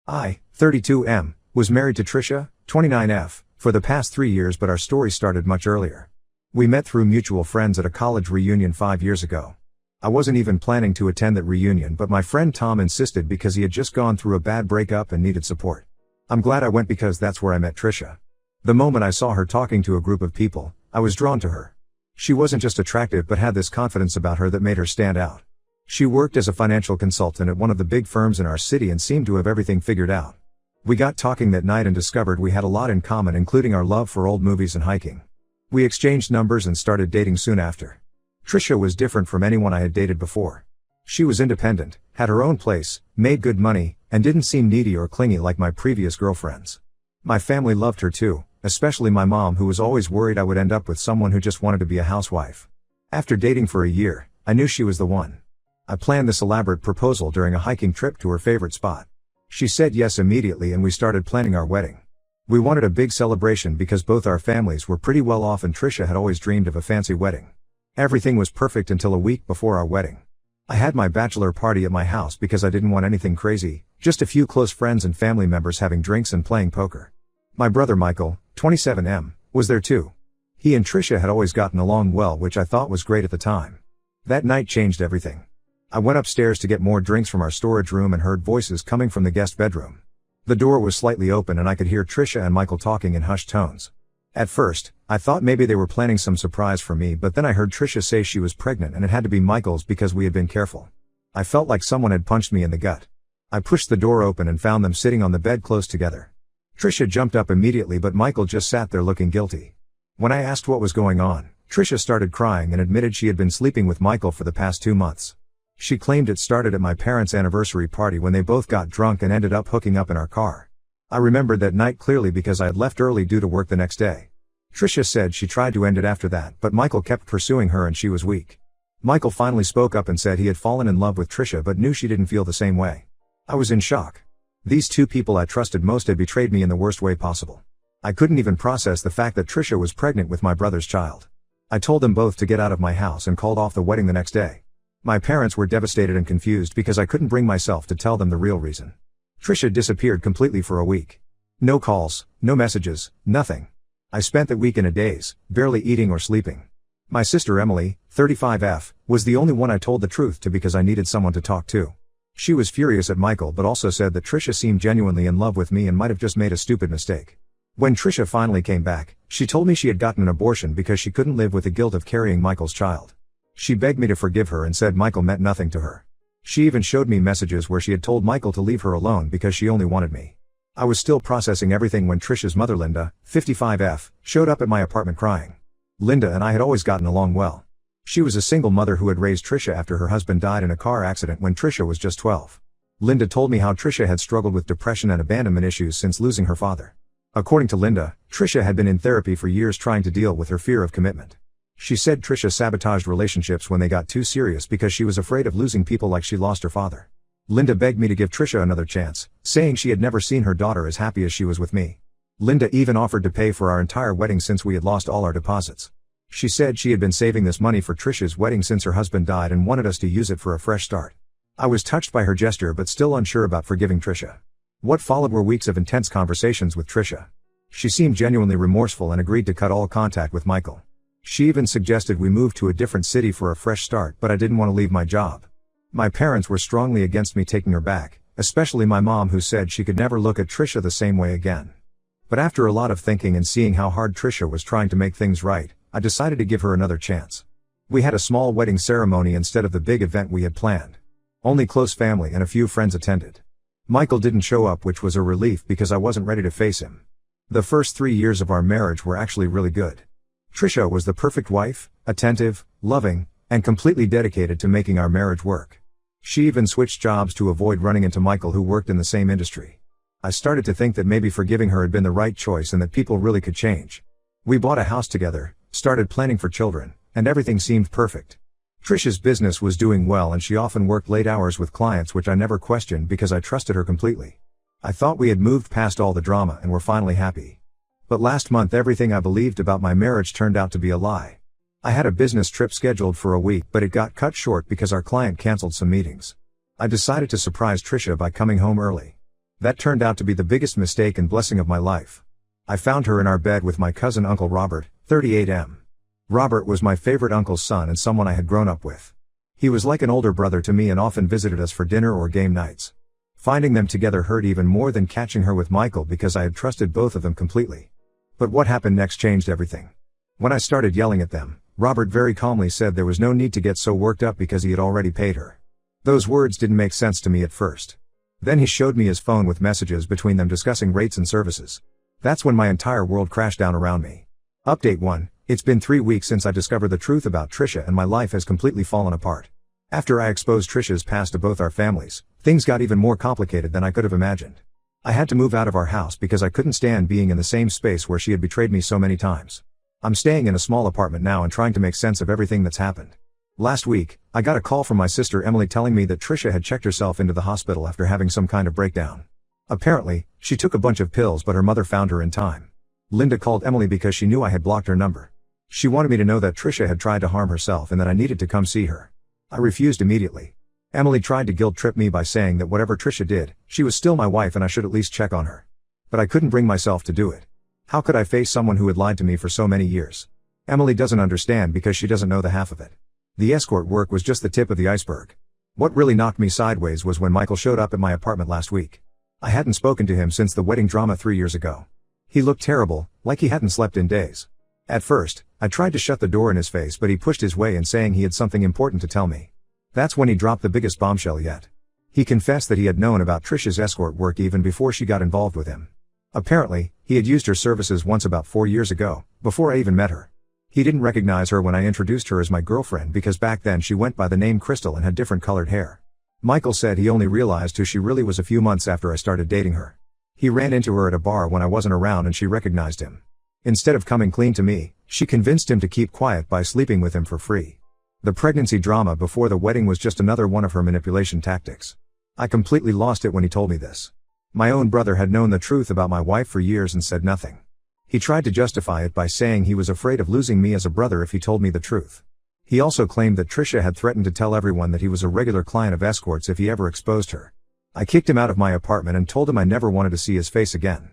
I, 32M, was married to Trisha, 29F, for the past 3 years, but our story started much earlier. We met through mutual friends at a college reunion 5 years ago. I wasn't even planning to attend that reunion, but my friend Tom insisted because he had just gone through a bad breakup and needed support. I'm glad I went because that's where I met Trisha. The moment I saw her talking to a group of people, I was drawn to her. She wasn't just attractive but had this confidence about her that made her stand out. She worked as a financial consultant at one of the big firms in our city and seemed to have everything figured out. We got talking that night and discovered we had a lot in common, including our love for old movies and hiking. We exchanged numbers and started dating soon after. Trisha was different from anyone I had dated before. She was independent, had her own place, made good money, and didn't seem needy or clingy like my previous girlfriends. My family loved her too, especially my mom, who was always worried I would end up with someone who just wanted to be a housewife. After dating for a year, I knew she was the one. I planned this elaborate proposal during a hiking trip to her favorite spot. She said yes immediately and we started planning our wedding. We wanted a big celebration because both our families were pretty well off and Trisha had always dreamed of a fancy wedding. Everything was perfect until a week before our wedding. I had my bachelor party at my house because I didn't want anything crazy, just a few close friends and family members having drinks and playing poker. My brother Michael, 27M, was there too. He and Trisha had always gotten along well, which I thought was great at the time. That night changed everything. I went upstairs to get more drinks from our storage room and heard voices coming from the guest bedroom. The door was slightly open and I could hear Trisha and Michael talking in hushed tones. At first, I thought maybe they were planning some surprise for me, but then I heard Trisha say she was pregnant and it had to be Michael's because we had been careful. I felt like someone had punched me in the gut. I pushed the door open and found them sitting on the bed close together. Trisha jumped up immediately, but Michael just sat there looking guilty. When I asked what was going on, Trisha started crying and admitted she had been sleeping with Michael for the past 2 months. She claimed it started at my parents' anniversary party when they both got drunk and ended up hooking up in our car. I remembered that night clearly because I had left early due to work the next day. Trisha said she tried to end it after that, but Michael kept pursuing her and she was weak. Michael finally spoke up and said he had fallen in love with Trisha but knew she didn't feel the same way. I was in shock. These two people I trusted most had betrayed me in the worst way possible. I couldn't even process the fact that Trisha was pregnant with my brother's child. I told them both to get out of my house and called off the wedding the next day. My parents were devastated and confused because I couldn't bring myself to tell them the real reason. Trisha disappeared completely for a week. No calls, no messages, nothing. I spent the week in a daze, barely eating or sleeping. My sister Emily, 35F, was the only one I told the truth to because I needed someone to talk to. She was furious at Michael but also said that Trisha seemed genuinely in love with me and might have just made a stupid mistake. When Trisha finally came back, she told me she had gotten an abortion because she couldn't live with the guilt of carrying Michael's child. She begged me to forgive her and said Michael meant nothing to her. She even showed me messages where she had told Michael to leave her alone because she only wanted me. I was still processing everything when Trisha's mother Linda, 55F, showed up at my apartment crying. Linda and I had always gotten along well. She was a single mother who had raised Trisha after her husband died in a car accident when Trisha was just 12. Linda told me how Trisha had struggled with depression and abandonment issues since losing her father. According to Linda, Trisha had been in therapy for years trying to deal with her fear of commitment. She said Trisha sabotaged relationships when they got too serious because she was afraid of losing people like she lost her father. Linda begged me to give Trisha another chance, saying she had never seen her daughter as happy as she was with me. Linda even offered to pay for our entire wedding since we had lost all our deposits. She said she had been saving this money for Trisha's wedding since her husband died and wanted us to use it for a fresh start. I was touched by her gesture but still unsure about forgiving Trisha. What followed were weeks of intense conversations with Trisha. She seemed genuinely remorseful and agreed to cut all contact with Michael. She even suggested we move to a different city for a fresh start, but I didn't want to leave my job. My parents were strongly against me taking her back, especially my mom, who said she could never look at Trisha the same way again. But after a lot of thinking and seeing how hard Trisha was trying to make things right, I decided to give her another chance. We had a small wedding ceremony instead of the big event we had planned. Only close family and a few friends attended. Michael didn't show up, which was a relief because I wasn't ready to face him. The first 3 years of our marriage were actually really good. Trisha was the perfect wife, attentive, loving, and completely dedicated to making our marriage work. She even switched jobs to avoid running into Michael, who worked in the same industry. I started to think that maybe forgiving her had been the right choice and that people really could change. We bought a house together, started planning for children, and everything seemed perfect. Trisha's business was doing well and she often worked late hours with clients, which I never questioned because I trusted her completely. I thought we had moved past all the drama and were finally happy. But last month everything I believed about my marriage turned out to be a lie. I had a business trip scheduled for a week, but it got cut short because our client canceled some meetings. I decided to surprise Trisha by coming home early. That turned out to be the biggest mistake and blessing of my life. I found her in our bed with my cousin Uncle Robert, 38M. Robert was my favorite uncle's son and someone I had grown up with. He was like an older brother to me and often visited us for dinner or game nights. Finding them together hurt even more than catching her with Michael because I had trusted both of them completely. But what happened next changed everything. When I started yelling at them, Robert very calmly said there was no need to get so worked up because he had already paid her. Those words didn't make sense to me at first. Then he showed me his phone with messages between them discussing rates and services. That's when my entire world crashed down around me. Update 1. It's been 3 weeks since I discovered the truth about Trisha and my life has completely fallen apart. After I exposed Trisha's past to both our families, things got even more complicated than I could have imagined. I had to move out of our house because I couldn't stand being in the same space where she had betrayed me so many times. I'm staying in a small apartment now and trying to make sense of everything that's happened. Last week, I got a call from my sister Emily telling me that Trisha had checked herself into the hospital after having some kind of breakdown. Apparently, she took a bunch of pills but her mother found her in time. Linda called Emily because she knew I had blocked her number. She wanted me to know that Trisha had tried to harm herself and that I needed to come see her. I refused immediately. Emily tried to guilt trip me by saying that whatever Trisha did, she was still my wife and I should at least check on her. But I couldn't bring myself to do it. How could I face someone who had lied to me for so many years? Emily doesn't understand because she doesn't know the half of it. The escort work was just the tip of the iceberg. What really knocked me sideways was when Michael showed up at my apartment last week. I hadn't spoken to him since the wedding drama 3 years ago. He looked terrible, like he hadn't slept in days. At first, I tried to shut the door in his face but he pushed his way in saying he had something important to tell me. That's when he dropped the biggest bombshell yet. He confessed that he had known about Trisha's escort work even before she got involved with him. Apparently, he had used her services once about 4 years ago, before I even met her. He didn't recognize her when I introduced her as my girlfriend because back then she went by the name Crystal and had different colored hair. Michael said he only realized who she really was a few months after I started dating her. He ran into her at a bar when I wasn't around and she recognized him. Instead of coming clean to me, she convinced him to keep quiet by sleeping with him for free. The pregnancy drama before the wedding was just another one of her manipulation tactics. I completely lost it when he told me this. My own brother had known the truth about my wife for years and said nothing. He tried to justify it by saying he was afraid of losing me as a brother if he told me the truth. He also claimed that Trisha had threatened to tell everyone that he was a regular client of escorts if he ever exposed her. I kicked him out of my apartment and told him I never wanted to see his face again.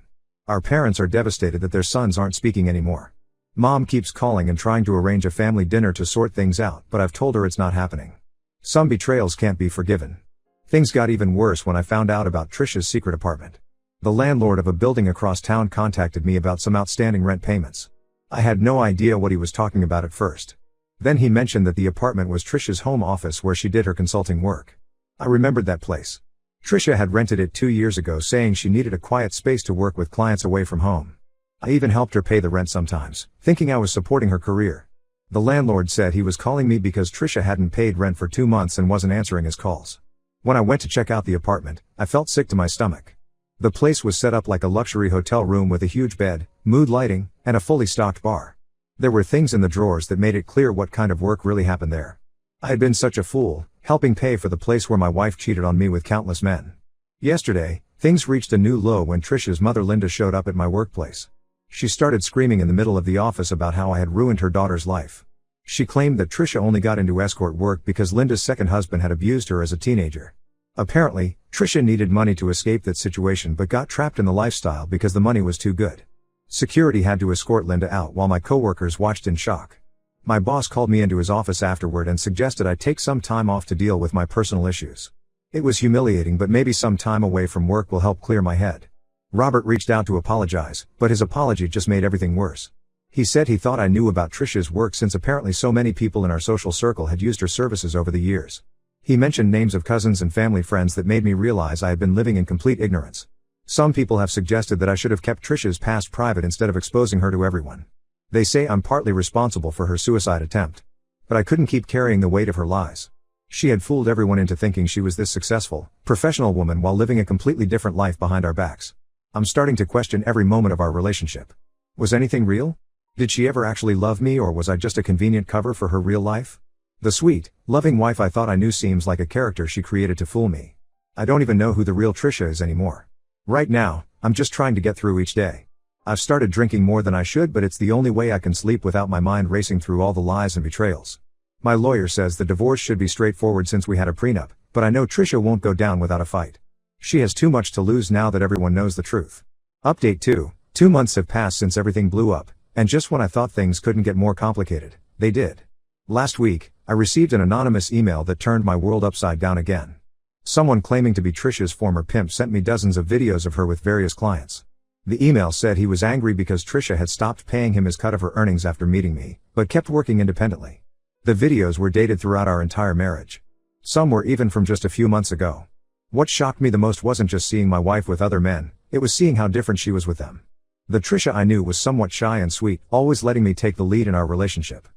Our parents are devastated that their sons aren't speaking anymore. Mom keeps calling and trying to arrange a family dinner to sort things out, but I've told her it's not happening. Some betrayals can't be forgiven. Things got even worse when I found out about Trisha's secret apartment. The landlord of a building across town contacted me about some outstanding rent payments. I had no idea what he was talking about at first. Then he mentioned that the apartment was Trisha's home office where she did her consulting work. I remembered that place. Trisha had rented it 2 years ago saying she needed a quiet space to work with clients away from home. I even helped her pay the rent sometimes, thinking I was supporting her career. The landlord said he was calling me because Trisha hadn't paid rent for 2 months and wasn't answering his calls. When I went to check out the apartment, I felt sick to my stomach. The place was set up like a luxury hotel room with a huge bed, mood lighting, and a fully stocked bar. There were things in the drawers that made it clear what kind of work really happened there. I had been such a fool, helping pay for the place where my wife cheated on me with countless men. Yesterday, things reached a new low when Trisha's mother Linda showed up at my workplace. She started screaming in the middle of the office about how I had ruined her daughter's life. She claimed that Trisha only got into escort work because Linda's second husband had abused her as a teenager. Apparently, Trisha needed money to escape that situation but got trapped in the lifestyle because the money was too good. Security had to escort Linda out while my coworkers watched in shock. My boss called me into his office afterward and suggested I take some time off to deal with my personal issues. It was humiliating, but maybe some time away from work will help clear my head. Robert reached out to apologize, but his apology just made everything worse. He said he thought I knew about Trisha's work since apparently so many people in our social circle had used her services over the years. He mentioned names of cousins and family friends that made me realize I had been living in complete ignorance. Some people have suggested that I should have kept Trisha's past private instead of exposing her to everyone. They say I'm partly responsible for her suicide attempt. But I couldn't keep carrying the weight of her lies. She had fooled everyone into thinking she was this successful, professional woman while living a completely different life behind our backs. I'm starting to question every moment of our relationship. Was anything real? Did she ever actually love me, or was I just a convenient cover for her real life? The sweet, loving wife I thought I knew seems like a character she created to fool me. I don't even know who the real Trisha is anymore. Right now, I'm just trying to get through each day. I've started drinking more than I should, but it's the only way I can sleep without my mind racing through all the lies and betrayals. My lawyer says the divorce should be straightforward since we had a prenup, but I know Trisha won't go down without a fight. She has too much to lose now that everyone knows the truth. Update 2. 2 months have passed since everything blew up, and just when I thought things couldn't get more complicated, they did. Last week, I received an anonymous email that turned my world upside down again. Someone claiming to be Trisha's former pimp sent me dozens of videos of her with various clients. The email said he was angry because Trisha had stopped paying him his cut of her earnings after meeting me, but kept working independently. The videos were dated throughout our entire marriage. Some were even from just a few months ago. What shocked me the most wasn't just seeing my wife with other men, it was seeing how different she was with them. The Trisha I knew was somewhat shy and sweet, always letting me take the lead in our relationship.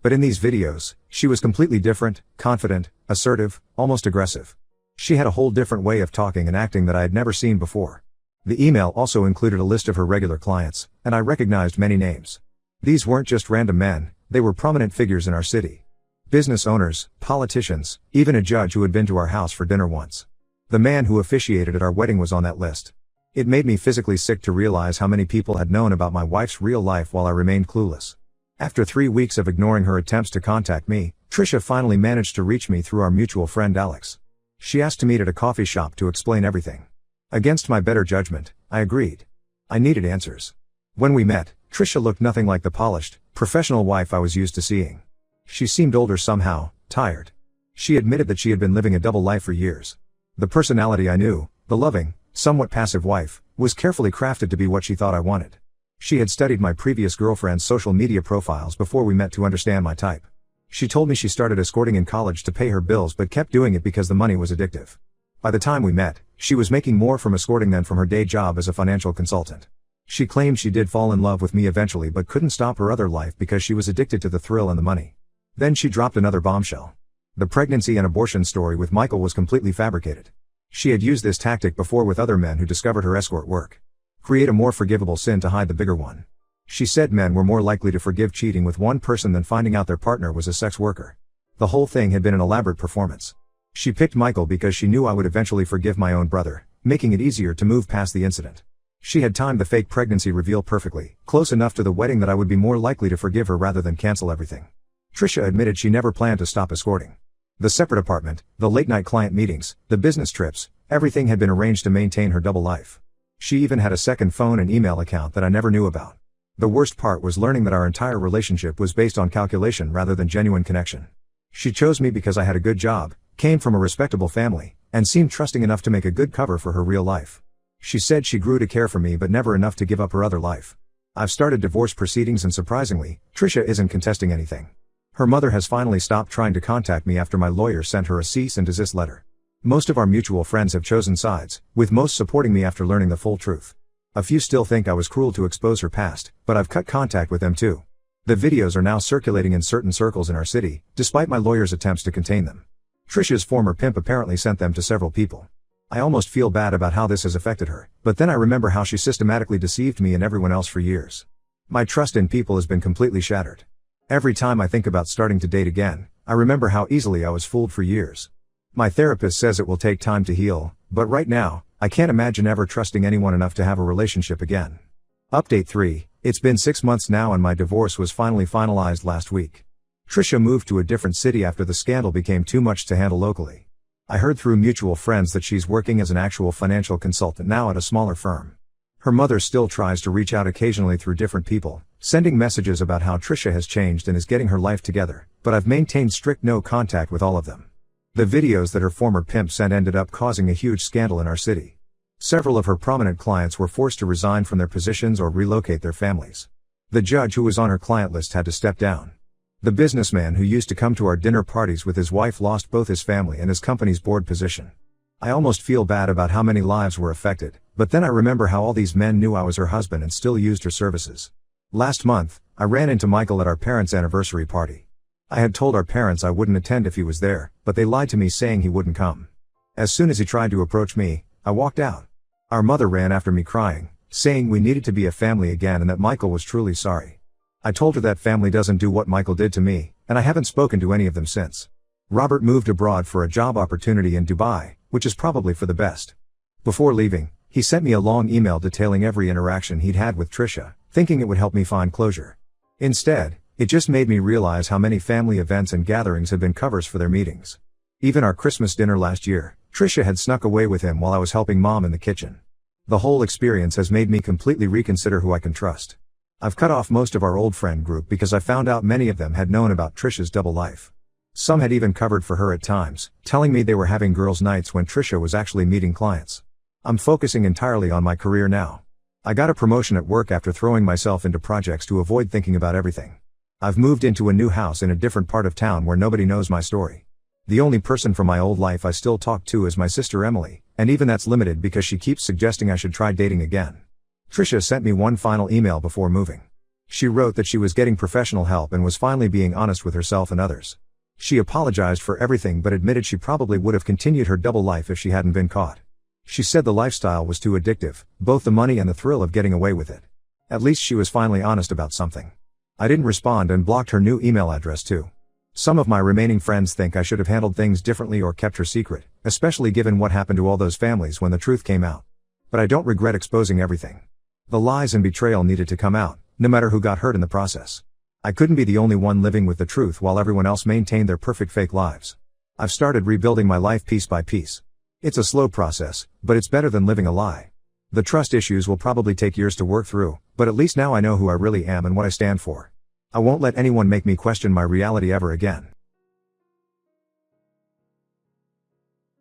But in these videos, she was completely different, confident, assertive, almost aggressive. She had a whole different way of talking and acting that I had never seen before. The email also included a list of her regular clients, and I recognized many names. These weren't just random men, they were prominent figures in our city. Business owners, politicians, even a judge who had been to our house for dinner once. The man who officiated at our wedding was on that list. It made me physically sick to realize how many people had known about my wife's real life while I remained clueless. After 3 weeks of ignoring her attempts to contact me, Trisha finally managed to reach me through our mutual friend Alex. She asked to meet at a coffee shop to explain everything. Against my better judgment, I agreed. I needed answers. When we met, Trisha looked nothing like the polished, professional wife I was used to seeing. She seemed older somehow, tired. She admitted that she had been living a double life for years. The personality I knew, the loving, somewhat passive wife, was carefully crafted to be what she thought I wanted. She had studied my previous girlfriend's social media profiles before we met to understand my type. She told me she started escorting in college to pay her bills but kept doing it because the money was addictive. By the time we met, she was making more from escorting than from her day job as a financial consultant. She claimed she did fall in love with me eventually but couldn't stop her other life because she was addicted to the thrill and the money. Then she dropped another bombshell. The pregnancy and abortion story with Michael was completely fabricated. She had used this tactic before with other men who discovered her escort work. Create a more forgivable sin to hide the bigger one. She said men were more likely to forgive cheating with one person than finding out their partner was a sex worker. The whole thing had been an elaborate performance. She picked Michael because she knew I would eventually forgive my own brother, making it easier to move past the incident. She had timed the fake pregnancy reveal perfectly, close enough to the wedding that I would be more likely to forgive her rather than cancel everything. Trisha admitted she never planned to stop escorting. The separate apartment, the late-night client meetings, the business trips, everything had been arranged to maintain her double life. She even had a second phone and email account that I never knew about. The worst part was learning that our entire relationship was based on calculation rather than genuine connection. She chose me because I had a good job, came from a respectable family, and seemed trusting enough to make a good cover for her real life. She said she grew to care for me but never enough to give up her other life. I've started divorce proceedings and surprisingly, Trisha isn't contesting anything. Her mother has finally stopped trying to contact me after my lawyer sent her a cease and desist letter. Most of our mutual friends have chosen sides, with most supporting me after learning the full truth. A few still think I was cruel to expose her past, but I've cut contact with them too. The videos are now circulating in certain circles in our city, despite my lawyer's attempts to contain them. Trisha's former pimp apparently sent them to several people. I almost feel bad about how this has affected her, but then I remember how she systematically deceived me and everyone else for years. My trust in people has been completely shattered. Every time I think about starting to date again, I remember how easily I was fooled for years. My therapist says it will take time to heal, but right now, I can't imagine ever trusting anyone enough to have a relationship again. Update 3. It's been 6 months now and my divorce was finally finalized last week. Trisha moved to a different city after the scandal became too much to handle locally. I heard through mutual friends that she's working as an actual financial consultant now at a smaller firm. Her mother still tries to reach out occasionally through different people, sending messages about how Trisha has changed and is getting her life together, but I've maintained strict no contact with all of them. The videos that her former pimp sent ended up causing a huge scandal in our city. Several of her prominent clients were forced to resign from their positions or relocate their families. The judge who was on her client list had to step down. The businessman who used to come to our dinner parties with his wife lost both his family and his company's board position. I almost feel bad about how many lives were affected, but then I remember how all these men knew I was her husband and still used her services. Last month, I ran into Michael at our parents' anniversary party. I had told our parents I wouldn't attend if he was there, but they lied to me saying he wouldn't come. As soon as he tried to approach me, I walked out. Our mother ran after me crying, saying we needed to be a family again and that Michael was truly sorry. I told her that family doesn't do what Michael did to me, and I haven't spoken to any of them since. Robert moved abroad for a job opportunity in Dubai, which is probably for the best. Before leaving, he sent me a long email detailing every interaction he'd had with Trisha, thinking it would help me find closure. Instead, it just made me realize how many family events and gatherings had been covers for their meetings. Even our Christmas dinner last year, Trisha had snuck away with him while I was helping mom in the kitchen. The whole experience has made me completely reconsider who I can trust. I've cut off most of our old friend group because I found out many of them had known about Trisha's double life. Some had even covered for her at times, telling me they were having girls' nights when Trisha was actually meeting clients. I'm focusing entirely on my career now. I got a promotion at work after throwing myself into projects to avoid thinking about everything. I've moved into a new house in a different part of town where nobody knows my story. The only person from my old life I still talk to is my sister Emily, and even that's limited because she keeps suggesting I should try dating again. Trisha sent me one final email before moving. She wrote that she was getting professional help and was finally being honest with herself and others. She apologized for everything but admitted she probably would have continued her double life if she hadn't been caught. She said the lifestyle was too addictive, both the money and the thrill of getting away with it. At least she was finally honest about something. I didn't respond and blocked her new email address too. Some of my remaining friends think I should have handled things differently or kept her secret, especially given what happened to all those families when the truth came out. But I don't regret exposing everything. The lies and betrayal needed to come out, no matter who got hurt in the process. I couldn't be the only one living with the truth while everyone else maintained their perfect fake lives. I've started rebuilding my life piece by piece. It's a slow process, but it's better than living a lie. The trust issues will probably take years to work through, but at least now I know who I really am and what I stand for. I won't let anyone make me question my reality ever again.